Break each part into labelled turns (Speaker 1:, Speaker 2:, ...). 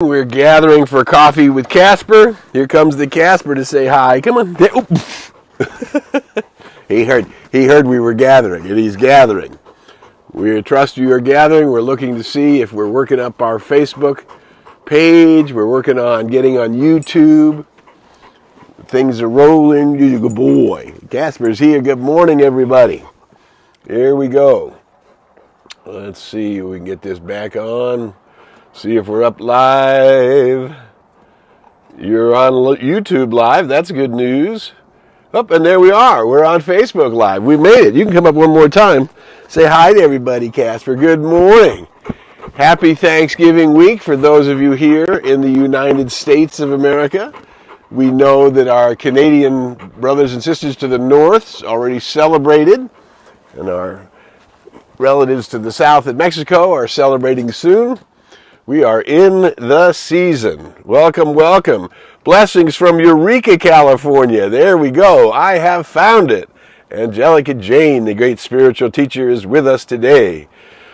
Speaker 1: We're gathering for coffee with Casper. Here comes the Casper to say hi. Come on. He heard we were gathering, and he's gathering. We trust you are gathering. We're looking to see if we're working up our Facebook page. We're working on getting on YouTube. Things are rolling. You're a good boy. Casper's here. Good morning, everybody. Here we go. Let's see if we can get this back on. See if we're up live. You're on YouTube live. That's good news. Up and there we are. We're on Facebook live. We made it. You can come up one more time. Say hi to everybody, Casper. Good morning. Happy Thanksgiving week for those of you here in the United States of America. We know that our Canadian brothers and sisters to the north already celebrated, and our relatives to the south in Mexico are celebrating soon. We are in the season. Welcome, welcome. Blessings from Eureka, California. There we go. I have found it. Angelica Jane, the great spiritual teacher, is with us today.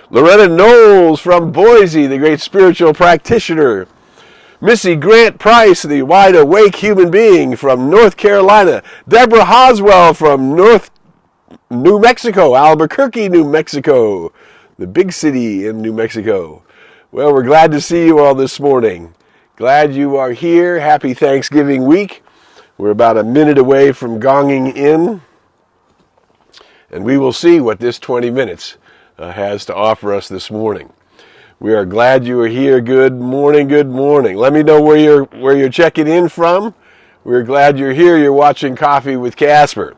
Speaker 1: Loretta Knowles from Boise, the great spiritual practitioner. Missy Grant Price, the wide-awake human being from North Carolina. Deborah Hoswell from New Mexico, Albuquerque, New Mexico, the big city in New Mexico. Well, we're glad to see you all this morning. Glad you are here. Happy Thanksgiving week. We're about a minute away from gonging in, and we will see what this 20 minutes has to offer us this morning. We are glad you are here. Good morning, good morning. Let me know where you're checking in from. We're glad you're here. You're watching Coffee with Casper,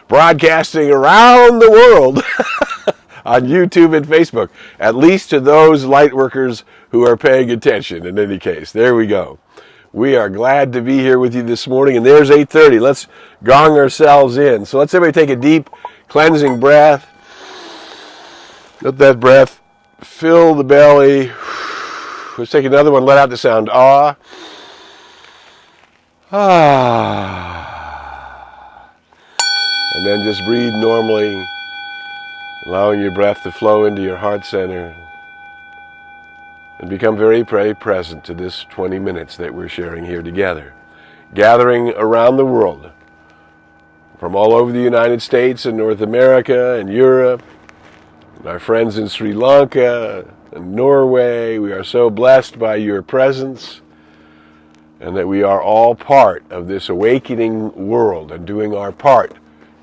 Speaker 1: broadcasting around the world on YouTube and Facebook, at least to those light workers who are paying attention in any case. There we go. We are glad to be here with you this morning, and there's 8:30. Let's gong ourselves in. So let's everybody take a deep, cleansing breath. Let that breath fill the belly. Let's take another one. Let out the sound ah. Ah. And then just breathe normally, allowing your breath to flow into your heart center, and become very, very present to this 20 minutes that we're sharing here together. Gathering around the world, from all over the United States and North America and Europe, and our friends in Sri Lanka and Norway. We are so blessed by your presence, and that we are all part of this awakening world and doing our part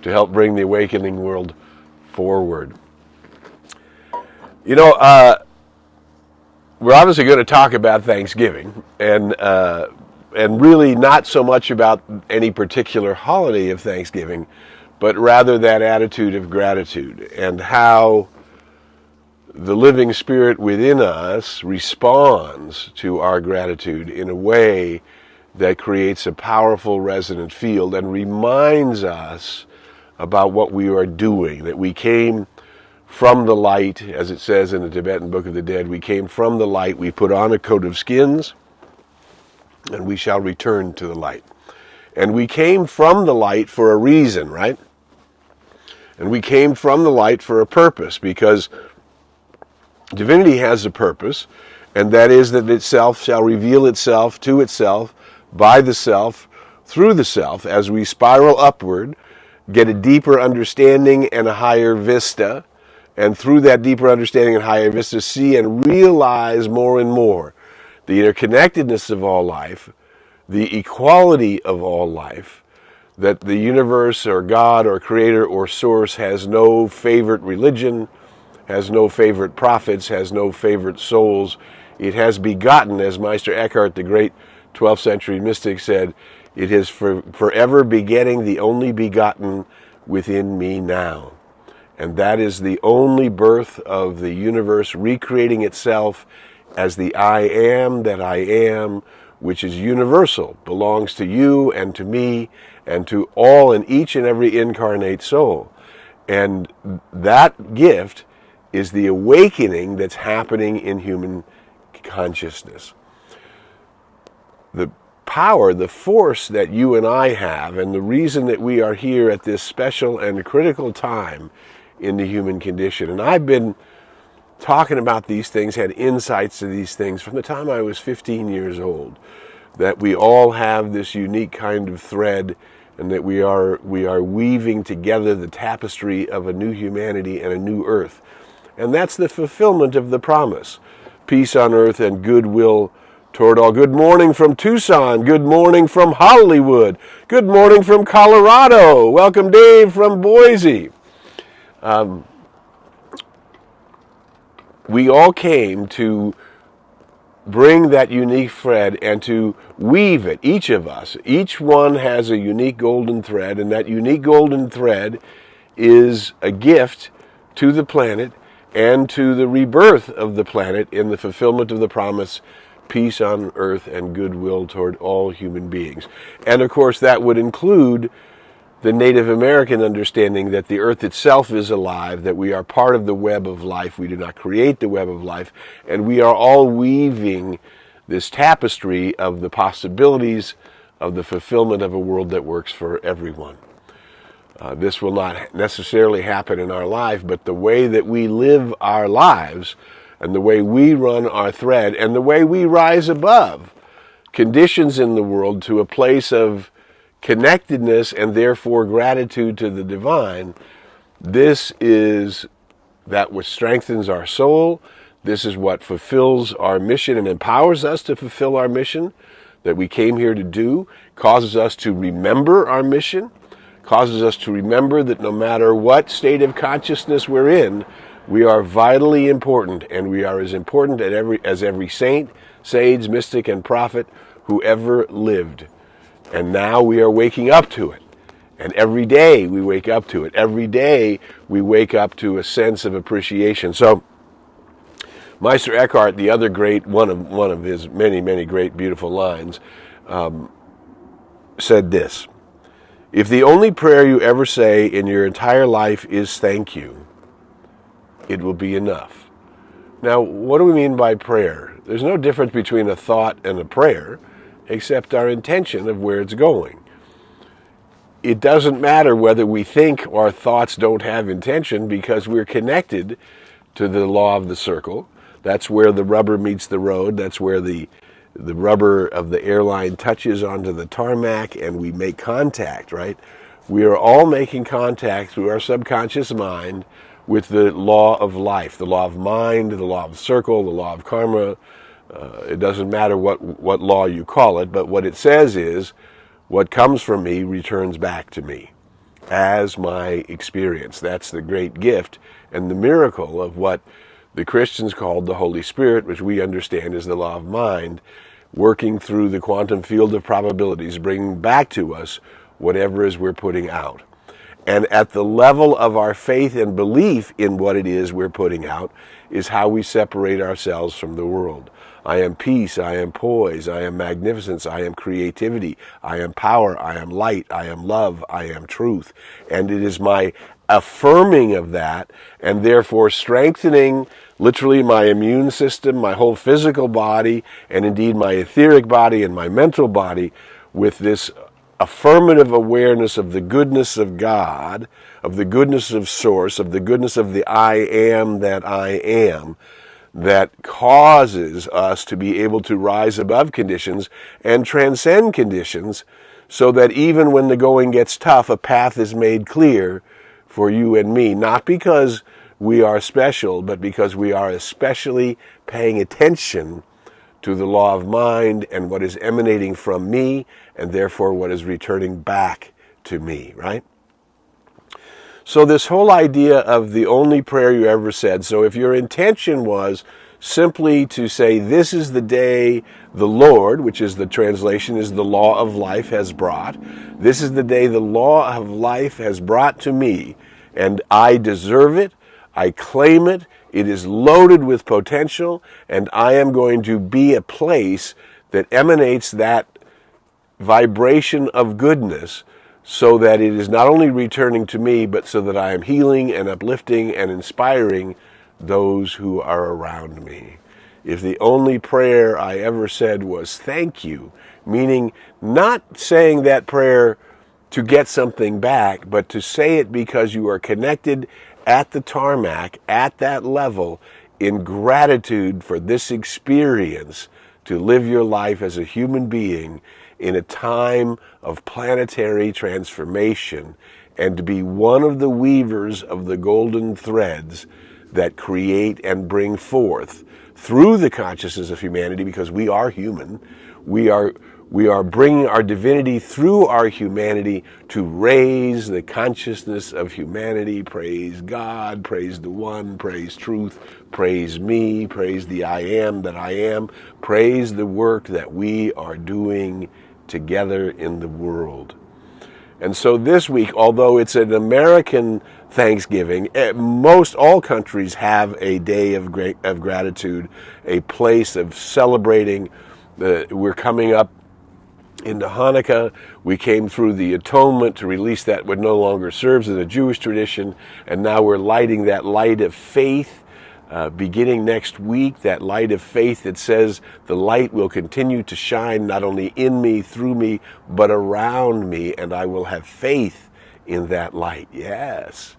Speaker 1: to help bring the awakening world forward. You know, we're obviously going to talk about Thanksgiving, and really not so much about any particular holiday of Thanksgiving, but rather that attitude of gratitude and how the living spirit within us responds to our gratitude in a way that creates a powerful resonant field and reminds us about what we are doing, that we came from the light, as it says in the Tibetan Book of the Dead. We came from the light, we put on a coat of skins, and we shall return to the light. And we came from the light for a reason, right? And we came from the light for a purpose, because divinity has a purpose, and that is that itself shall reveal itself to itself, by the self, through the self, as we spiral upward, get a deeper understanding and a higher vista, and through that deeper understanding and higher vista, see and realize more and more the interconnectedness of all life, the equality of all life, that the universe or God or creator or source has no favorite religion, has no favorite prophets, has no favorite souls. It has begotten, as Meister Eckhart, the great 12th century mystic, said, it is forever begetting the only begotten within me now. And that is the only birth of the universe recreating itself as the I am that I am, which is universal, belongs to you and to me and to all and each and every incarnate soul. And that gift is the awakening that's happening in human consciousness. The power, the force that you and I have, and the reason that we are here at this special and critical time in the human condition. And I've been talking about these things, had insights to these things from the time I was 15 years old, that we all have this unique kind of thread, and that we are weaving together the tapestry of a new humanity and a new earth. And that's the fulfillment of the promise. Peace on earth and goodwill toward all. Good morning from Tucson. Good morning from Hollywood. Good morning from Colorado. Welcome, Dave, from Boise. We all came to bring that unique thread and to weave it, each of us. Each one has a unique golden thread, and that unique golden thread is a gift to the planet and to the rebirth of the planet in the fulfillment of the promise, peace on earth and goodwill toward all human beings. And of course that would include the Native American understanding that the earth itself is alive, that we are part of the web of life, we do not create the web of life, and we are all weaving this tapestry of the possibilities of the fulfillment of a world that works for everyone. This will not necessarily happen in our life, but the way that we live our lives and the way we run our thread and the way we rise above conditions in the world to a place of connectedness and therefore gratitude to the divine, this is that which strengthens our soul. This is what fulfills our mission and empowers us to fulfill our mission that we came here to do, causes us to remember our mission, causes us to remember that no matter what state of consciousness we're in, we are vitally important, and we are as important as every saint, sage, mystic, and prophet who ever lived. And now we are waking up to it. And every day we wake up to it. Every day we wake up to a sense of appreciation. So Meister Eckhart, the other great, one of his many, many great beautiful lines, said this: if the only prayer you ever say in your entire life is thank you, it will be enough. Now, what do we mean by prayer? There's no difference between a thought and a prayer, except our intention of where it's going. It doesn't matter whether we think our thoughts don't have intention, because we're connected to the law of the circle. That's where the rubber meets the road. That's where the rubber of the airline touches onto the tarmac and we make contact, right? We are all making contact through our subconscious mind with the law of life, the law of mind, the law of the circle, the law of karma. It doesn't matter what law you call it, but what it says is, what comes from me returns back to me as my experience. That's the great gift and the miracle of what the Christians called the Holy Spirit, which we understand is the law of mind, working through the quantum field of probabilities, bringing back to us whatever is we're putting out. And at the level of our faith and belief in what it is we're putting out is how we separate ourselves from the world. I am peace, I am poise, I am magnificence, I am creativity, I am power, I am light, I am love, I am truth. And it is my affirming of that, and therefore strengthening literally my immune system, my whole physical body, and indeed my etheric body and my mental body, with this affirmative awareness of the goodness of God, of the goodness of Source, of the goodness of the I am that I am, that causes us to be able to rise above conditions and transcend conditions, so that even when the going gets tough, a path is made clear for you and me, not because we are special, but because we are especially paying attention to the law of mind and what is emanating from me, and therefore what is returning back to me, right? So this whole idea of the only prayer you ever said, so if your intention was simply to say, this is the day the Lord, which is the translation, is the law of life has brought, this is the day the law of life has brought to me, and I deserve it, I claim it, it is loaded with potential, and I am going to be a place that emanates that vibration of goodness, so that it is not only returning to me, but so that I am healing and uplifting and inspiring those who are around me. If the only prayer I ever said was thank you, meaning not saying that prayer to get something back, but to say it because you are connected at the tarmac, at that level, in gratitude for this experience to live your life as a human being in a time of planetary transformation and to be one of the weavers of the golden threads that create and bring forth through the consciousness of humanity, because we are human. We are bringing our divinity through our humanity to raise the consciousness of humanity. Praise God, praise the One, praise truth, praise me, praise the I am that I am, praise the work that we are doing together in the world. And so this week, although it's an American Thanksgiving, most all countries have a day of gratitude, a place of celebrating. We're coming up into Hanukkah. We came through the atonement to release that what no longer serves as a Jewish tradition, and now we're lighting that light of faith. Beginning next week, that light of faith that says the light will continue to shine not only in me, through me, but around me, and I will have faith in that light. Yes.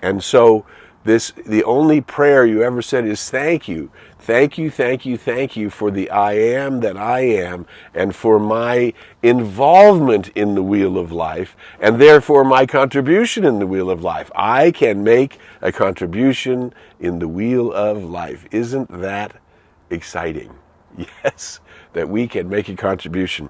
Speaker 1: And so the only prayer you ever said is thank you. Thank you, thank you, thank you for the I am that I am, and for my involvement in the wheel of life, and therefore my contribution in the wheel of life. I can make a contribution in the wheel of life. Isn't that exciting? Yes, that we can make a contribution.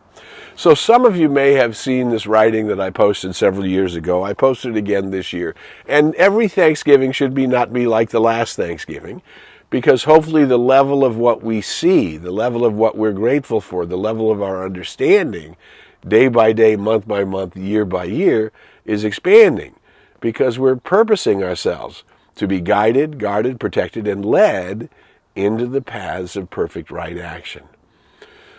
Speaker 1: So some of you may have seen this writing that I posted several years ago. I posted it again this year. And every Thanksgiving should not be like the last Thanksgiving, because hopefully the level of what we see, the level of what we're grateful for, the level of our understanding, day by day, month by month, year by year, is expanding, because we're purposing ourselves to be guided, guarded, protected, and led into the paths of perfect right action.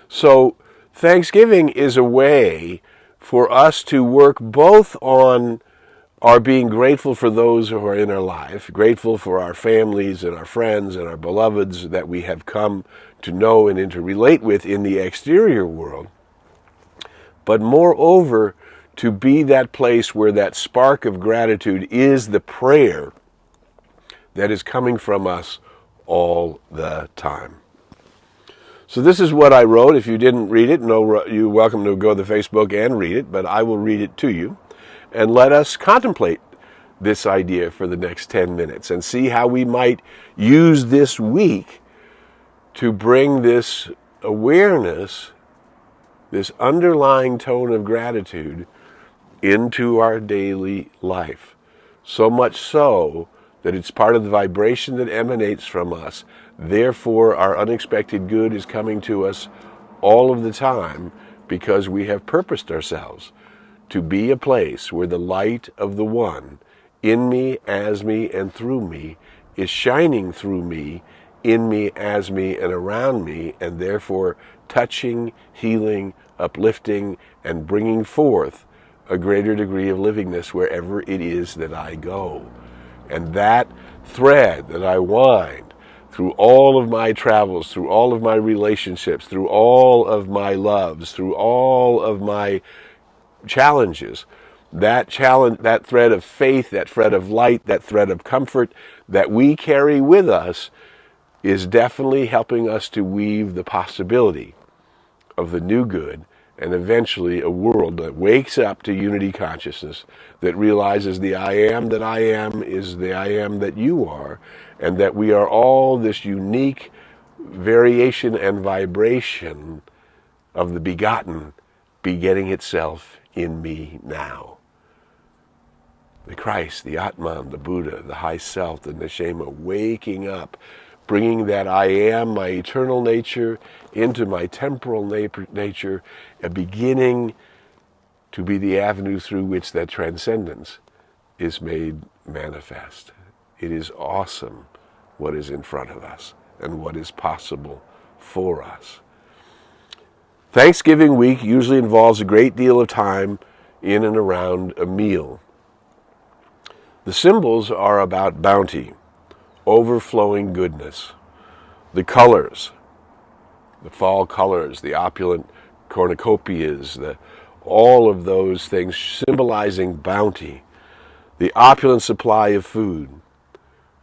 Speaker 1: So Thanksgiving is a way for us to work both on our being grateful for those who are in our life, grateful for our families and our friends and our beloveds that we have come to know and interrelate with in the exterior world, but moreover, to be that place where that spark of gratitude is the prayer that is coming from us all the time. So this is what I wrote. If you didn't read it, you're welcome to go to Facebook and read it, but I will read it to you. And let us contemplate this idea for the next 10 minutes and see how we might use this week to bring this awareness, this underlying tone of gratitude into our daily life. So much so that it's part of the vibration that emanates from us. Therefore, our unexpected good is coming to us all of the time, because we have purposed ourselves to be a place where the light of the One in me, as me, and through me is shining through me, in me, as me, and around me, and therefore touching, healing, uplifting, and bringing forth a greater degree of livingness wherever it is that I go. And that thread that I wind through all of my travels, through all of my relationships, through all of my loves, through all of my challenges, that thread of faith, that thread of light, that thread of comfort that we carry with us is definitely helping us to weave the possibility of the new good, and eventually a world that wakes up to unity consciousness, that realizes the I am that I am is the I am that you are, and that we are all this unique variation and vibration of the begotten begetting itself in me now. The Christ, the Atman, the Buddha, the High Self, the Neshama, waking up, bringing that I am, my eternal nature, into my temporal nature, a beginning to be the avenue through which that transcendence is made manifest. It is awesome what is in front of us and what is possible for us. Thanksgiving week usually involves a great deal of time in and around a meal. The symbols are about bounty, overflowing goodness, the colors, the fall colors, the opulent cornucopias, all of those things symbolizing bounty, the opulent supply of food,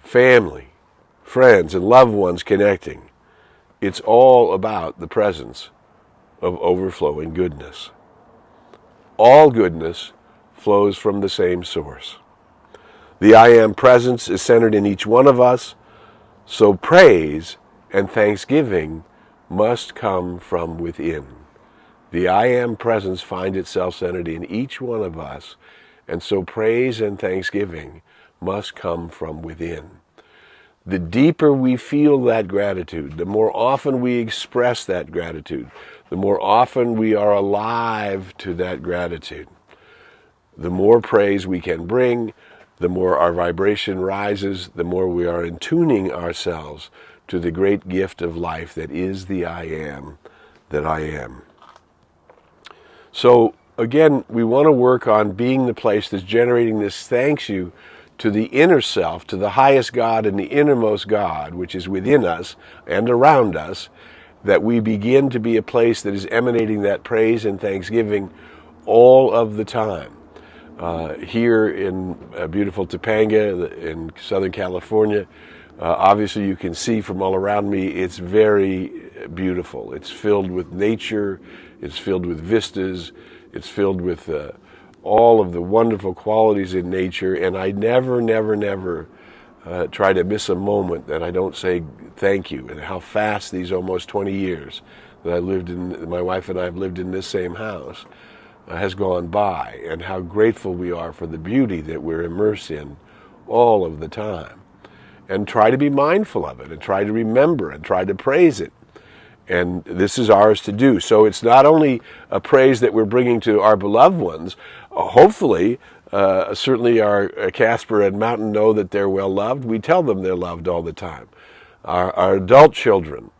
Speaker 1: family, friends and loved ones connecting. It's all about the presence of overflowing goodness. All goodness flows from the same source. The I Am presence is centered in each one of us, so praise and thanksgiving must come from within. The I Am presence finds itself centered in each one of us, and so praise and thanksgiving must come from within. The deeper we feel that gratitude, the more often we express that gratitude, the more often we are alive to that gratitude, the more praise we can bring, the more our vibration rises, the more we are tuning ourselves to the great gift of life that is the I Am that I am. So again, we want to work on being the place that's generating this thanks you to the inner self, to the highest God and the innermost God, which is within us and around us, that we begin to be a place that is emanating that praise and thanksgiving all of the time. Here in beautiful Topanga in Southern California, obviously you can see from all around me, it's very beautiful. It's filled with nature, it's filled with vistas, it's filled with all of the wonderful qualities in nature, and I never try to miss a moment that I don't say thank you. And how fast these almost 20 years that my wife and I have lived in this same house has gone by, and how grateful we are for the beauty that we're immersed in all of the time. And try to be mindful of it, and try to remember, and try to praise it. And this is ours to do. So it's not only a praise that we're bringing to our beloved ones. Hopefully, certainly our Casper and Mountain know that they're well loved. We tell them they're loved all the time. Our adult children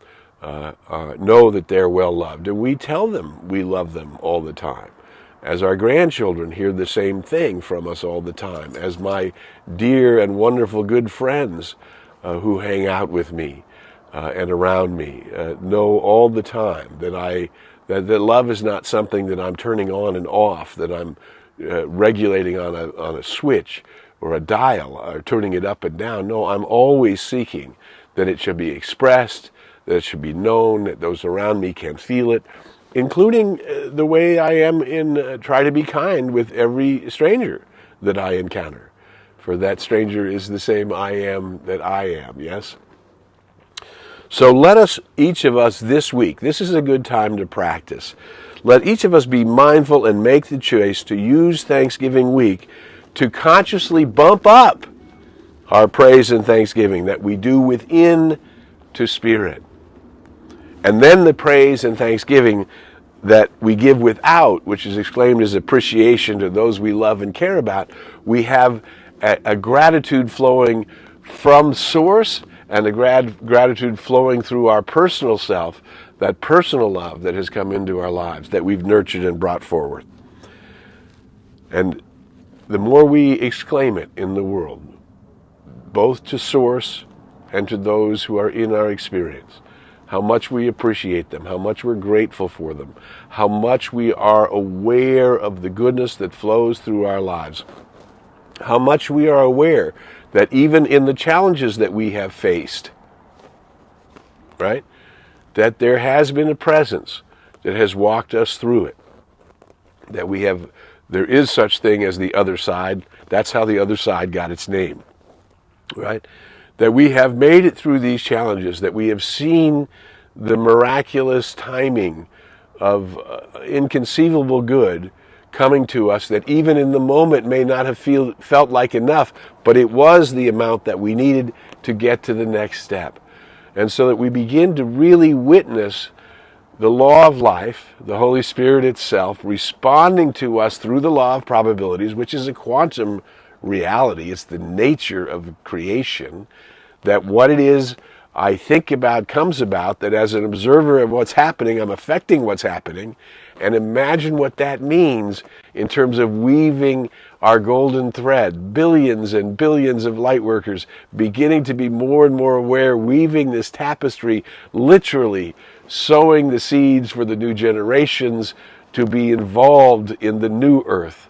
Speaker 1: know that they're well loved, and we tell them we love them all the time. As our grandchildren hear the same thing from us all the time. As my dear and wonderful good friends who hang out with me and around me know all the time that love is not something that I'm turning on and off, that I'm regulating on a switch or a dial, or turning it up and down. No, I'm always seeking that it should be expressed, that it should be known, that those around me can feel it, including the way I am in try to be kind with every stranger that I encounter. For that stranger is the same I am that I am, yes? So let us, each of us this week, this is a good time to practice. Let each of us be mindful and make the choice to use Thanksgiving week to consciously bump up our praise and thanksgiving that we do within to spirit. And then the praise and thanksgiving that we give without, which is exclaimed as appreciation to those we love and care about, we have a gratitude flowing from source, and a gratitude flowing through our personal self, that personal love that has come into our lives, that we've nurtured and brought forward. And the more we exclaim it in the world, both to source and to those who are in our experience, how much we appreciate them, how much we're grateful for them, how much we are aware of the goodness that flows through our lives, how much we are aware that even in the challenges that we have faced, right, that there has been a presence that has walked us through it, that there is such thing as the other side. That's how the other side got its name, right? That we have made it through these challenges, that we have seen the miraculous timing of inconceivable good coming to us, that even in the moment may not have felt like enough, but it was the amount that we needed to get to the next step. And so that we begin to really witness the law of life, the Holy Spirit itself, responding to us through the law of probabilities, which is a quantum reality. It's the nature of creation, that what it is I think about comes about, that as an observer of what's happening, I'm affecting what's happening. And imagine what that means in terms of weaving our golden thread. Billions and billions of light workers beginning to be more and more aware, weaving this tapestry, literally sowing the seeds for the new generations to be involved in the new earth,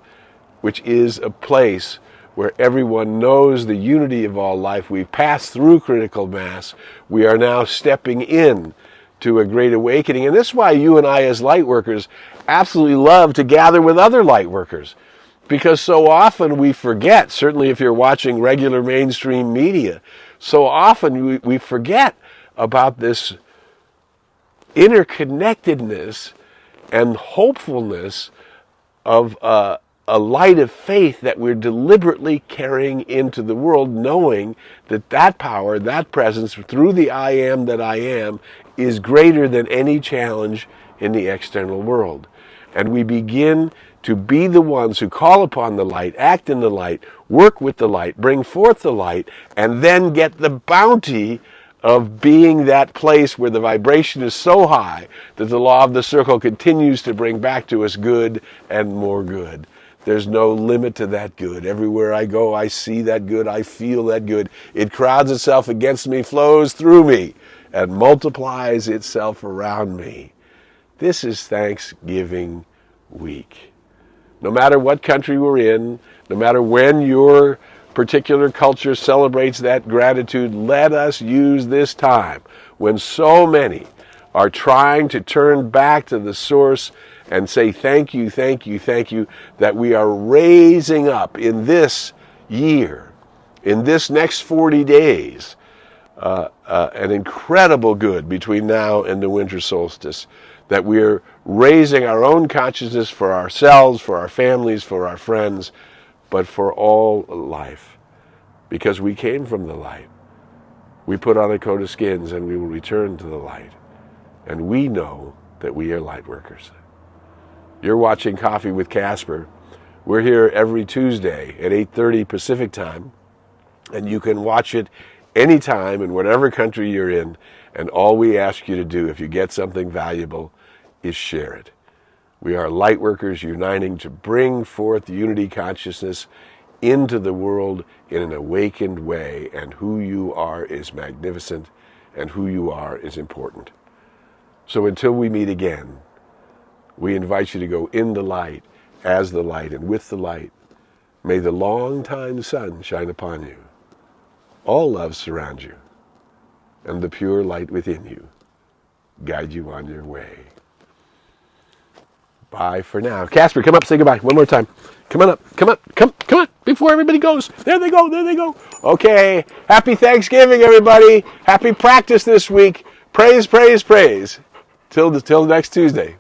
Speaker 1: which is a place where everyone knows the unity of all life. We've passed through critical mass. We are now stepping in to a great awakening. And this is why you and I as light workers absolutely love to gather with other light workers. Because so often we forget, certainly if you're watching regular mainstream media, so often we forget about this interconnectedness and hopefulness of a light of faith that we're deliberately carrying into the world, knowing that that power, that presence through the I am that I am is greater than any challenge in the external world. And we begin to be the ones who call upon the light, act in the light, work with the light, bring forth the light, and then get the bounty of being that place where the vibration is so high that the law of the circle continues to bring back to us good and more good. There's no limit to that good. Everywhere I go, I see that good, I feel that good. It crowds itself against me, flows through me, and multiplies itself around me. This is Thanksgiving week. No matter what country we're in, no matter when your particular culture celebrates that gratitude, let us use this time when so many are trying to turn back to the source and say thank you, thank you, thank you, that we are raising up in this year, in this next 40 days, an incredible good between now and the winter solstice, that we're raising our own consciousness for ourselves, for our families, for our friends, but for all life, because we came from the light. We put on a coat of skins and we will return to the light. And we know that we are light workers. You're watching Coffee with Casper. We're here every Tuesday at 8:30 Pacific time, and you can watch it anytime in whatever country you're in, and all we ask you to do, if you get something valuable, is share it. We are light workers uniting to bring forth unity consciousness into the world in an awakened way, and who you are is magnificent, and who you are is important. So until we meet again, we invite you to go in the light, as the light, and with the light. May the long-time sun shine upon you. All love surround you, and the pure light within you guide you on your way. Bye for now. Casper, come up, say goodbye one more time. Come on up, come on, before everybody goes. There they go. Okay, happy Thanksgiving, everybody. Happy practice this week. Praise, praise, praise. Till next Tuesday.